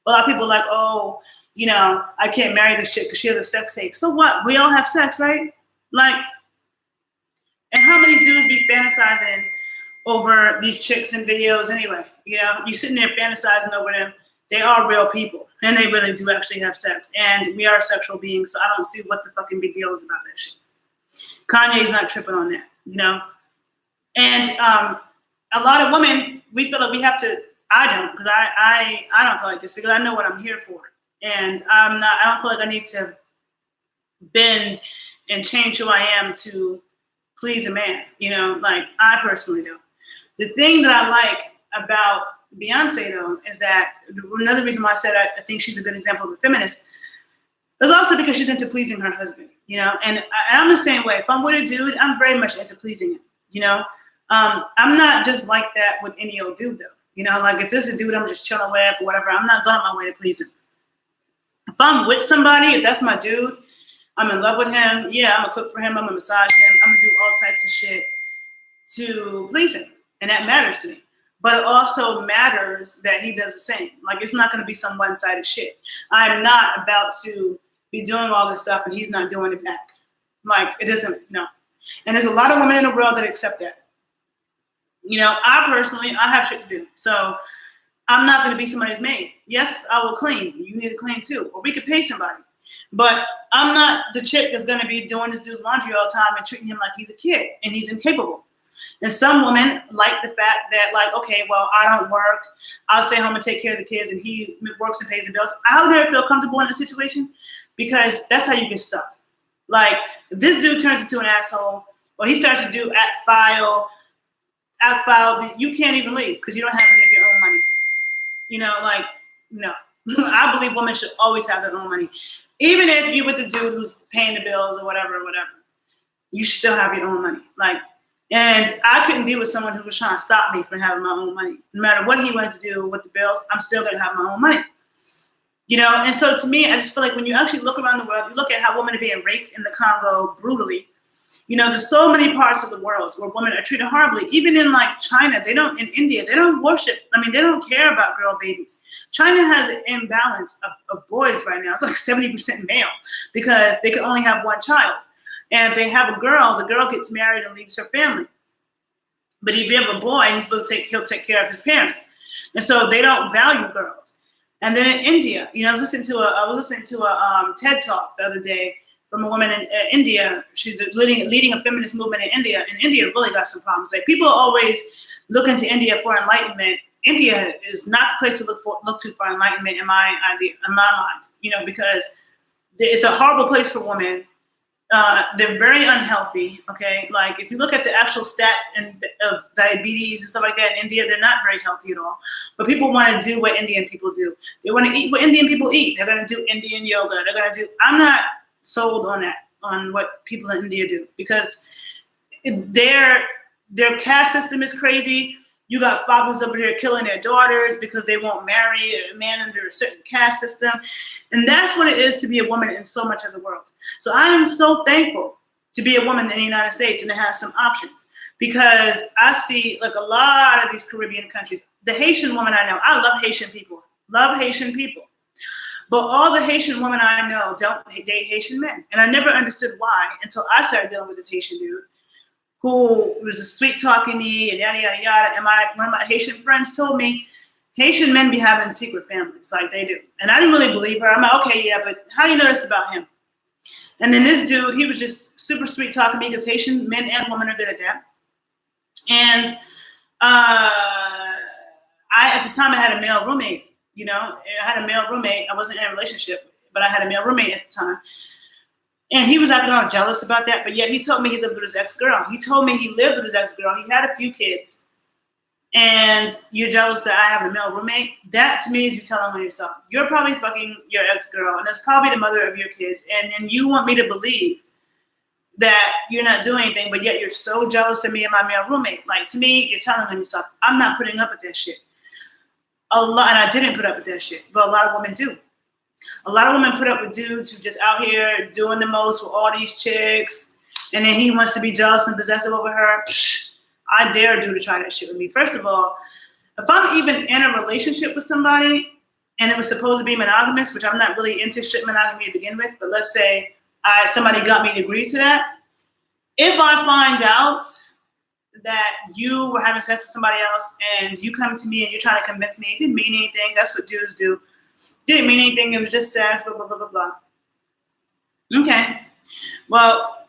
A lot of people are like, oh, I can't marry this chick because she has a sex tape. So what? We all have sex, right? Like, and how many dudes be fantasizing over these chicks in videos anyway? You sitting there fantasizing over them. They are real people, and they really do actually have sex. And we are sexual beings, so I don't see what the fucking big deal is about that shit. Kanye's not tripping on that, And a lot of women, we feel like we have to. I don't, because I don't feel like this because I know what I'm here for, and I don't feel like I need to bend and change who I am to please a man. Like I personally don't. The thing that I like about Beyonce, though, is that another reason why I said I think she's a good example of a feminist is also because she's into pleasing her husband, and I'm the same way. If I'm with a dude, I'm very much into pleasing him, I'm not just like that with any old dude, though, like if there's a dude I'm just chilling with or whatever, I'm not going on my way to please him. If I'm with somebody, if that's my dude, I'm in love with him, yeah, I'm gonna cook for him, I'm gonna massage him, I'm gonna do all types of shit to please him, and that matters to me. but it also matters that he does the same. Like, it's not going to be some one-sided shit. I'm not about to be doing all this stuff and he's not doing it back. Like, it doesn't, no. And there's a lot of women in the world that accept that. You know, I personally, I have shit to do. So I'm not going to be somebody's maid. Yes, I will clean. You need to clean too. Or we could pay somebody. But I'm not the chick that's going to be doing this dude's laundry all the time and treating him like he's a kid and he's incapable. And some women like the fact that, like, okay, well, I don't work. I'll stay home and take care of the kids, and he works and pays the bills. I would never feel comfortable in a situation because that's how you get stuck. Like, if this dude turns into an asshole or he starts to do act foul, then you can't even leave because you don't have any of your own money. You know, like, no. I believe women should always have their own money. Even if you're with the dude who's paying the bills or whatever, you should still have your own money. Like, and I couldn't be with someone who was trying to stop me from having my own money. No matter what he wanted to do with the bills, I'm still going to have my own money. You know, and so to me, I just feel like when you actually look around the world, you look at how women are being raped in the Congo brutally. You know, there's so many parts of the world where women are treated horribly. Even in, like, China, in India, they don't worship. I mean, they don't care about girl babies. China has an imbalance of boys right now. It's like 70% male because they can only have one child. And if they have a girl, the girl gets married and leaves her family. But if you have a boy, he'll take care of his parents. And so they don't value girls. And then in India, you know, I was listening to a TED Talk the other day from a woman in India. She's leading a feminist movement in India. And India really got some problems. Like, people always look into India for enlightenment. India is not the place to look to for enlightenment in my mind, you know, because it's a horrible place for women. They're very unhealthy, okay? Like, if you look at the actual stats of diabetes and stuff like that in India, they're not very healthy at all. But people want to do what Indian people do. They want to eat what Indian people eat. They're going to do Indian yoga. I'm not sold on that, on what people in India do, because their caste system is crazy. You got fathers over here killing their daughters because they won't marry a man under a certain caste system. And that's what it is to be a woman in so much of the world. So I am so thankful to be a woman in the United States and to have some options, because I see, like, a lot of these Caribbean countries. The Haitian woman I know, I love Haitian people. But all the Haitian women I know don't date Haitian men. And I never understood why until I started dealing with this Haitian dude who was sweet-talking me and yada, yada, yada. And one of my Haitian friends told me, Haitian men be having secret families, like they do. And I didn't really believe her. I'm like, okay, yeah, but how do you know this about him? And then this dude, he was just super sweet-talking me, because Haitian men and women are good at that. And at the time, I had a male roommate, you know. I wasn't in a relationship, but I had a male roommate at the time. And he was acting all jealous about that, but yet he told me he lived with his ex-girl. He told me he lived with his ex-girl. He had a few kids. And you're jealous that I have a male roommate? That, to me, is you telling on yourself. You're probably fucking your ex-girl, and that's probably the mother of your kids. And then you want me to believe that you're not doing anything, but yet you're so jealous of me and my male roommate. Like, to me, you're telling on yourself. I'm not putting up with that shit. And I didn't put up with that shit, but a lot of women do. A lot of women put up with dudes who just out here doing the most with all these chicks, and then he wants to be jealous and possessive over her. Psh, I dare a dude to try that shit with me. First of all, if I'm even in a relationship with somebody and it was supposed to be monogamous, which I'm not really into shit monogamy to begin with, but let's say somebody got me to agree to that. If I find out that you were having sex with somebody else and you come to me and you're trying to convince me it didn't mean anything, that's what dudes do. Didn't mean anything, it was just sex, blah, blah, blah, blah, blah. Okay. Well,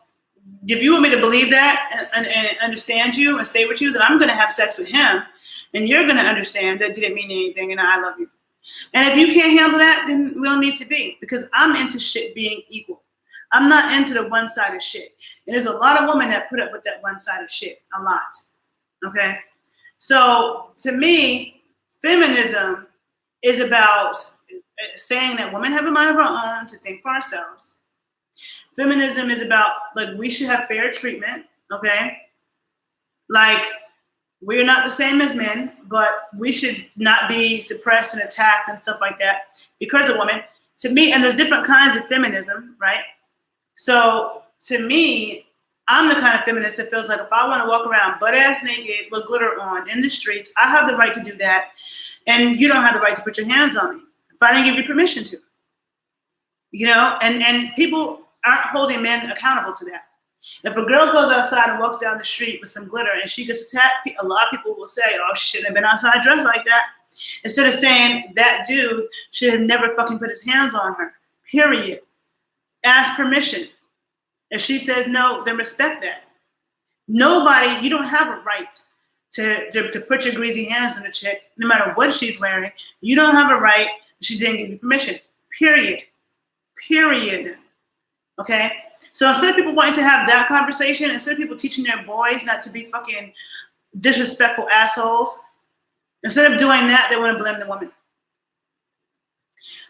if you want me to believe that and understand you and stay with you, then I'm going to have sex with him, and you're going to understand that didn't mean anything and I love you. And if you can't handle that, then we'll need to be, because I'm into shit being equal. I'm not into the one-sided shit. And there's a lot of women that put up with that one-sided shit, a lot. Okay? So to me, feminism is about saying that women have a mind of our own to think for ourselves. Feminism is about, like, we should have fair treatment, okay? Like, we're not the same as men, but we should not be suppressed and attacked and stuff like that because of women. To me, and there's different kinds of feminism, right? So to me, I'm the kind of feminist that feels like if I want to walk around butt ass naked with glitter on in the streets, I have the right to do that. And you don't have the right to put your hands on me if I didn't give you permission to. And people aren't holding men accountable to that. If a girl goes outside and walks down the street with some glitter and she gets attacked, a lot of people will say, oh, she shouldn't have been outside dressed like that. Instead of saying that dude should have never fucking put his hands on her, period. Ask permission. If she says no, then respect that. You don't have a right to put your greasy hands on a chick, no matter what she's wearing. You don't have a right if she didn't give you permission, period. Period. Okay? So instead of people wanting to have that conversation, instead of people teaching their boys not to be fucking disrespectful assholes, instead of doing that, they want to blame the woman.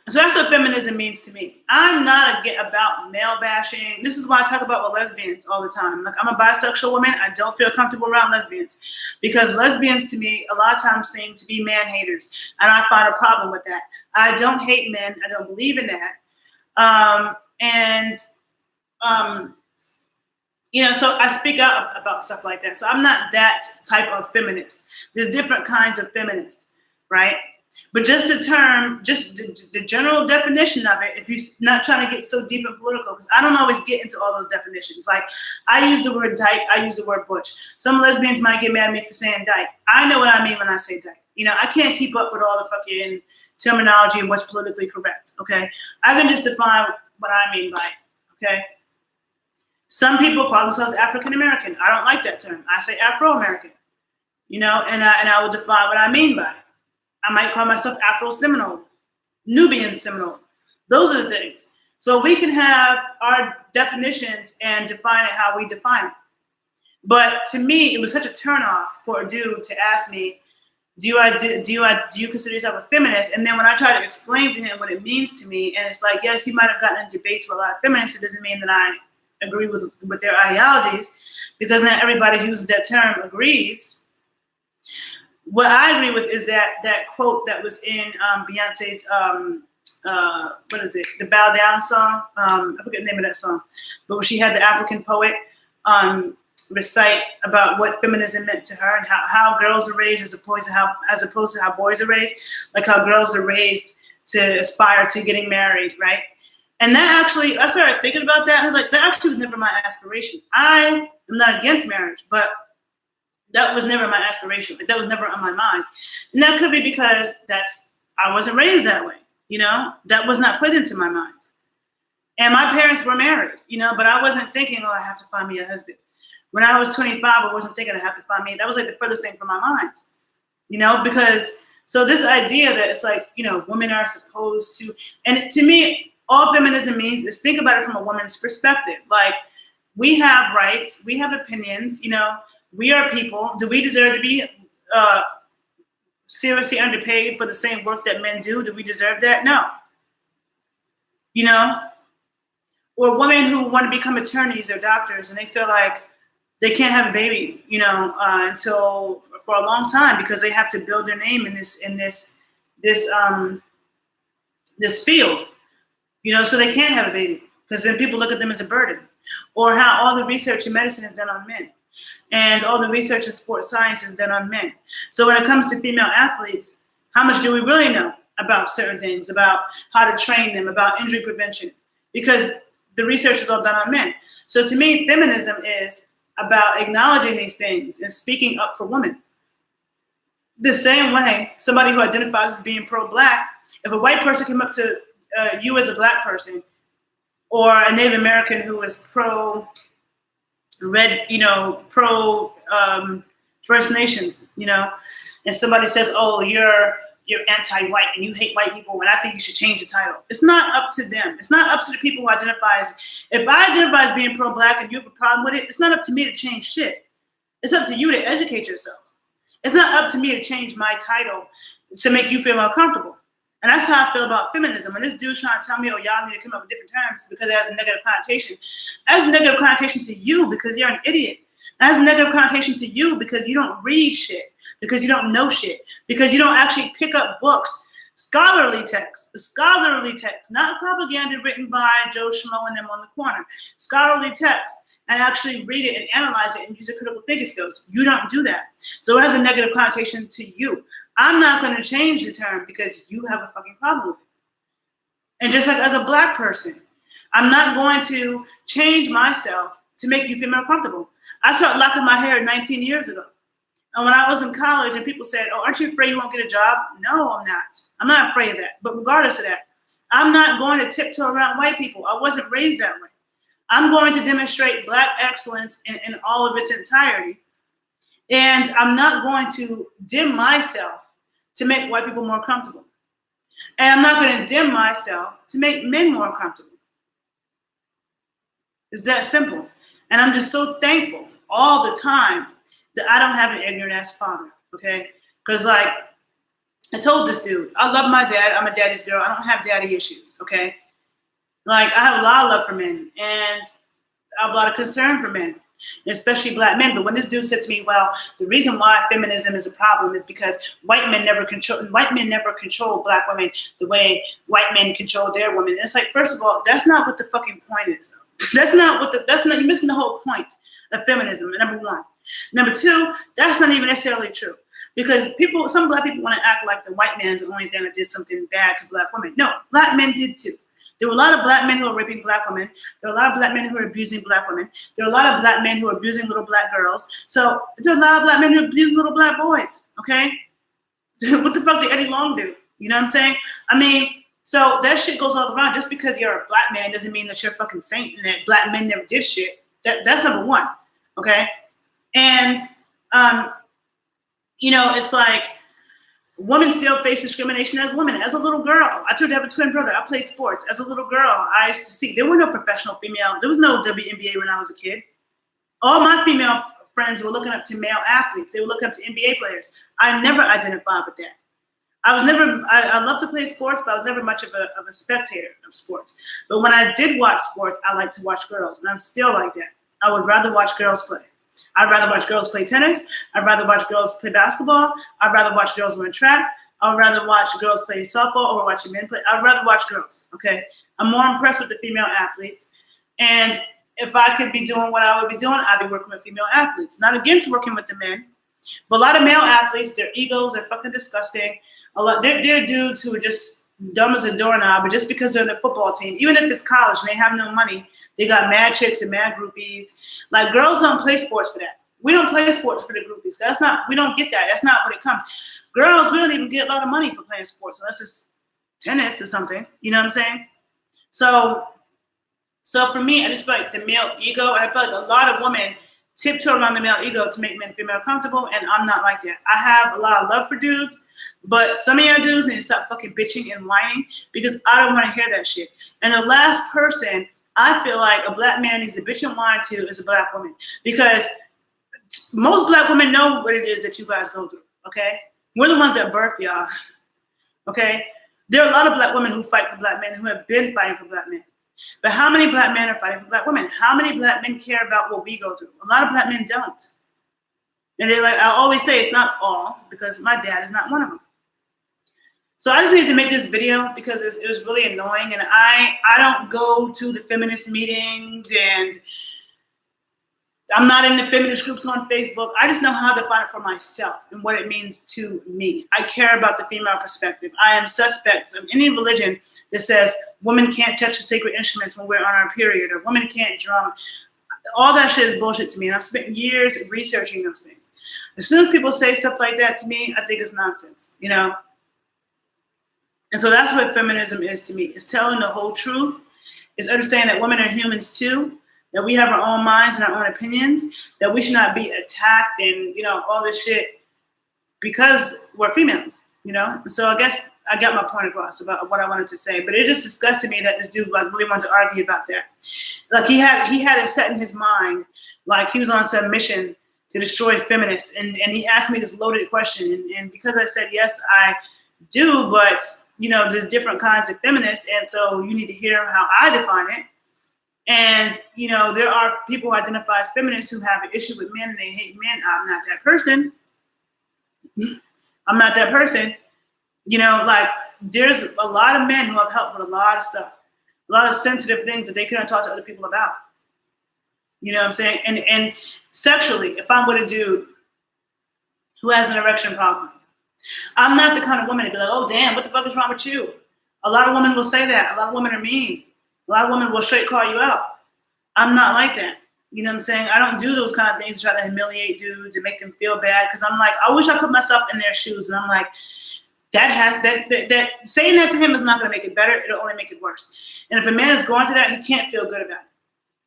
So that's what feminism means to me. I'm not about male bashing. This is why I talk about with lesbians all the time. Like, I'm a bisexual woman. I don't feel comfortable around lesbians because lesbians to me a lot of times seem to be man haters. And I find a problem with that. I don't hate men. I don't believe in that. So I speak out about stuff like that. So I'm not that type of feminist. There's different kinds of feminists, right? But just the general definition of it, if you're not trying to get so deep and political, because I don't always get into all those definitions. Like, I use the word dyke, I use the word butch. Some lesbians might get mad at me for saying dyke. I know what I mean when I say dyke. I can't keep up with all the fucking terminology and what's politically correct, okay? I can just define what I mean by it, okay? Some people call themselves African American. I don't like that term. I say Afro American, and I will define what I mean by it. I might call myself Afro-Seminole, Nubian Seminole. Those are the things. So we can have our definitions and define it how we define it. But to me, it was such a turnoff for a dude to ask me, do you consider yourself a feminist? And then when I try to explain to him what it means to me, and it's like, yes, you might have gotten in debates with a lot of feminists. It doesn't mean that I agree with their ideologies, because not everybody who uses that term agrees. What I agree with is that quote that was in Beyonce's the Bow Down song. I forget the name of that song, but when she had the African poet recite about what feminism meant to her and how girls are raised as opposed to how boys are raised, like how girls are raised to aspire to getting married, right? And that actually, I started thinking about that, and I was like, that actually was never my aspiration. I am not against marriage, but that was never my aspiration. Like, that was never on my mind. And that could be because I wasn't raised that way, That was not put into my mind. And my parents were married, but I wasn't thinking, oh, I have to find me a husband. When I was 25, I wasn't thinking I have to find me. That was like the furthest thing from my mind, because so this idea that it's like, women are supposed to, and to me, all feminism means is think about it from a woman's perspective. Like, we have rights, we have opinions, we are people. Do we deserve to be seriously underpaid for the same work that men do? Do we deserve that? No. Or women who want to become attorneys or doctors and they feel like they can't have a baby, until for a long time because they have to build their name in this field, so they can't have a baby because then people look at them as a burden. Or how all the research in medicine is done on men. And all the research in sports science is done on men. So when it comes to female athletes, how much do we really know about certain things, about how to train them, about injury prevention? Because the research is all done on men. So to me, feminism is about acknowledging these things and speaking up for women. The same way, somebody who identifies as being pro-Black, if a white person came up to you as a Black person, or a Native American who is pro First Nations, and somebody says, oh, you're anti-white and you hate white people, and I think you should change the title. It's not up to them. It's not up to the people who identify as, if I identify as being pro-Black and you have a problem with it, it's not up to me to change shit. It's up to you to educate yourself. It's not up to me to change my title to make you feel more comfortable. And that's how I feel about feminism. When this dude's trying to tell me, oh, y'all need to come up with different terms because it has a negative connotation. It has a negative connotation to you because you're an idiot. It has a negative connotation to you because you don't read shit, because you don't know shit, because you don't actually pick up books, scholarly text, not propaganda written by Joe Schmo and them on the corner. Scholarly text and actually read it and analyze it and use your critical thinking skills. You don't do that. So it has a negative connotation to you. I'm not going to change the term because you have a fucking problem with it. And just like as a Black person, I'm not going to change myself to make you feel more comfortable. I started locking my hair 19 years ago. And when I was in college and people said, oh, aren't you afraid you won't get a job? No, I'm not. I'm not afraid of that. But regardless of that, I'm not going to tiptoe around white people. I wasn't raised that way. I'm going to demonstrate Black excellence in all of its entirety. And I'm not going to dim myself to make white people more comfortable. And I'm not going to dim myself to make men more comfortable. It's that simple. And I'm just so thankful all the time that I don't have an ignorant ass father, okay? Because like, I told this dude, I love my dad. I'm a daddy's girl. I don't have daddy issues, okay? Like, I have a lot of love for men, and I have a lot of concern for men, especially Black men. But when this dude said to me, well, the reason why feminism is a problem is because white men never control Black women the way white men control their women. And it's like, first of all, that's not what the fucking point is, though. You're missing the whole point of feminism, number one. Number two, that's not even necessarily true. Because some Black people want to act like the white man is the only thing that did something bad to Black women. No, Black men did too. There were a lot of Black men who were raping Black women. There were a lot of Black men who were abusing Black women. There were a lot of Black men who were abusing little Black girls. So there are a lot of Black men who abuse little Black boys, okay? What the fuck did Eddie Long do? You know what I'm saying? I mean, so that shit goes all around. Just because you're a Black man doesn't mean that you're a fucking saint and that Black men never did shit. That's number one, okay? And, it's like women still face discrimination as women. As a little girl, I told you I have a twin brother. I played sports. As a little girl, I used to see, there were no professional female. There was no WNBA when I was a kid. All my female friends were looking up to male athletes. They were looking up to NBA players. I never identified with that. I love to play sports, but I was never much of a spectator of sports. But when I did watch sports, I like to watch girls, and I'm still like that. I would rather watch girls play. I'd rather watch girls play tennis. I'd rather watch girls play basketball. I'd rather watch girls run track. I'd rather watch girls play softball or watch men play. I'd rather watch girls, okay? I'm more impressed with the female athletes. And if I could be doing what I would be doing, I'd be working with female athletes. Not against working with the men, but a lot of male athletes, their egos are fucking disgusting. They're dudes who are just dumb as a doorknob, but just because they're on the football team, even if it's college and they have no money, they got mad chicks and mad groupies. Like, girls don't play sports for that. We don't play sports for the groupies. We don't get that. That's not what it comes. Girls, we don't even get a lot of money for playing sports unless it's tennis or something. You know what I'm saying? So for me, I just feel like the male ego, and I feel like a lot of women tiptoe around the male ego to make men feel more comfortable, and I'm not like that. I have a lot of love for dudes, but some of y'all dudes need to stop fucking bitching and whining because I don't want to hear that shit. And the last person I feel like a Black man needs to bitch and whine to is a Black woman, because most Black women know what it is that you guys go through, okay? We're the ones that birthed y'all, okay? There are a lot of Black women who fight for Black men, who have been fighting for Black men. But how many Black men are fighting for Black women? How many Black men care about what we go through? A lot of Black men don't. And they're like, I always say it's not all, because my dad is not one of them. So I just needed to make this video because it was really annoying, and I don't go to the feminist meetings, and I'm not in the feminist groups on Facebook. I just know how to define it for myself and what it means to me. I care about the female perspective. I am suspect of any religion that says women can't touch the sacred instruments when we're on our period, or women can't drum. All that shit is bullshit to me, and I've spent years researching those things. As soon as people say stuff like that to me, I think it's nonsense, you know? And so that's what feminism is to me. It's telling the whole truth. It's understanding that women are humans too, that we have our own minds and our own opinions, that we should not be attacked and, all this shit because we're females, So I guess I got my point across about what I wanted to say, but it just disgusted me that this dude really wanted to argue about that. Like he had it set in his mind, like he was on some mission to destroy feminists. And he asked me this loaded question. And because I said, yes, I do, but there's different kinds of feminists, and so you need to hear how I define it. And there are people who identify as feminists who have an issue with men and they hate men. I'm not that person. I'm not that person. Like there's a lot of men who have helped with a lot of stuff, a lot of sensitive things that they couldn't talk to other people about. You know what I'm saying? And sexually, if I'm with a dude who has an erection problem, I'm not the kind of woman to be like, oh, damn, what the fuck is wrong with you? A lot of women will say that. A lot of women are mean. A lot of women will straight call you out. I'm not like that. You know what I'm saying? I don't do those kind of things to try to humiliate dudes and make them feel bad, because I'm like, I wish I put myself in their shoes, and I'm like, that saying that to him is not going to make it better. It'll only make it worse. And if a man is going through that, he can't feel good about it.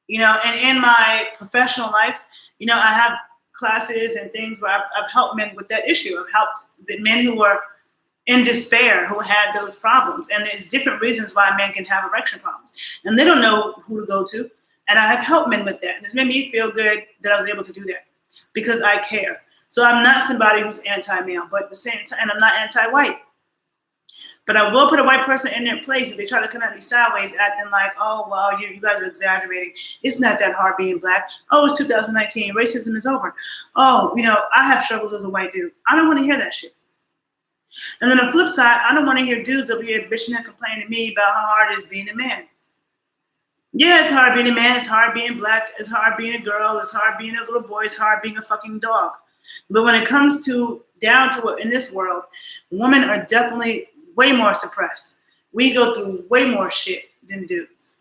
You know, and in my professional life, you know, I have classes and things where I've helped men with that issue. I've helped the men who were in despair, who had those problems. And there's different reasons why men can have erection problems. And they don't know who to go to. And I have helped men with that. And it's made me feel good that I was able to do that because I care. So I'm not somebody who's anti-male, but at the same time, and I'm not anti-white. But I will put a white person in their place if they try to come at me sideways, acting like, oh, well, you guys are exaggerating. It's not that hard being black. Oh, it's 2019. Racism is over. Oh, you know, I have struggles as a white dude. I don't want to hear that shit. And then on the flip side, I don't want to hear dudes over here bitching and complaining to me about how hard it is being a man. Yeah, it's hard being a man. It's hard being black. It's hard being a girl. It's hard being a little boy. It's hard being a fucking dog. But when it comes to down to it in this world, women are definitely way more suppressed. We go through way more shit than dudes.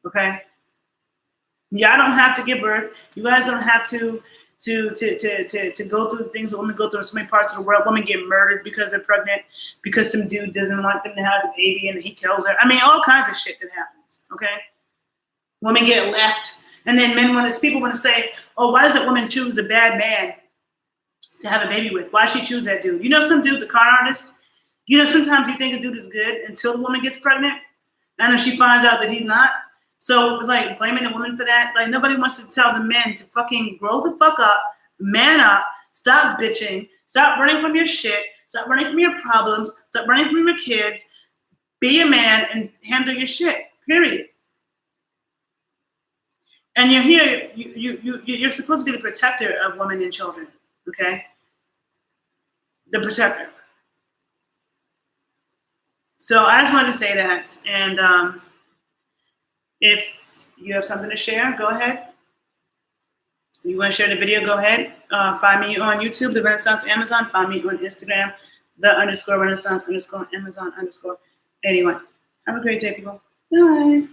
Okay? Yeah, I don't have to give birth. You guys don't have to go through the things that women go through in so many parts of the world. Women get murdered because they're pregnant, because some dude doesn't want them to have the baby and he kills her. I mean, all kinds of shit that happens. Okay? Women get left. And then people want to say, oh, why doesn't women choose a bad man to have a baby with? Why does she choose that dude? You know, some dude's a con artist. You know, sometimes you think a dude is good until the woman gets pregnant, and then she finds out that he's not. So it's like blaming the woman for that. Like, nobody wants to tell the men to fucking grow the fuck up, man up, stop bitching, stop running from your shit, stop running from your problems, stop running from your kids, be a man and handle your shit, period. And you're here, you're supposed to be the protector of women and children, okay? The protector. So I just wanted to say that. And if you have something to share, go ahead. You want to share the video, go ahead. Find me on YouTube, The Renaissance Amazon. Find me on Instagram, _Renaissance_Amazon_81. Have a great day, people. Bye.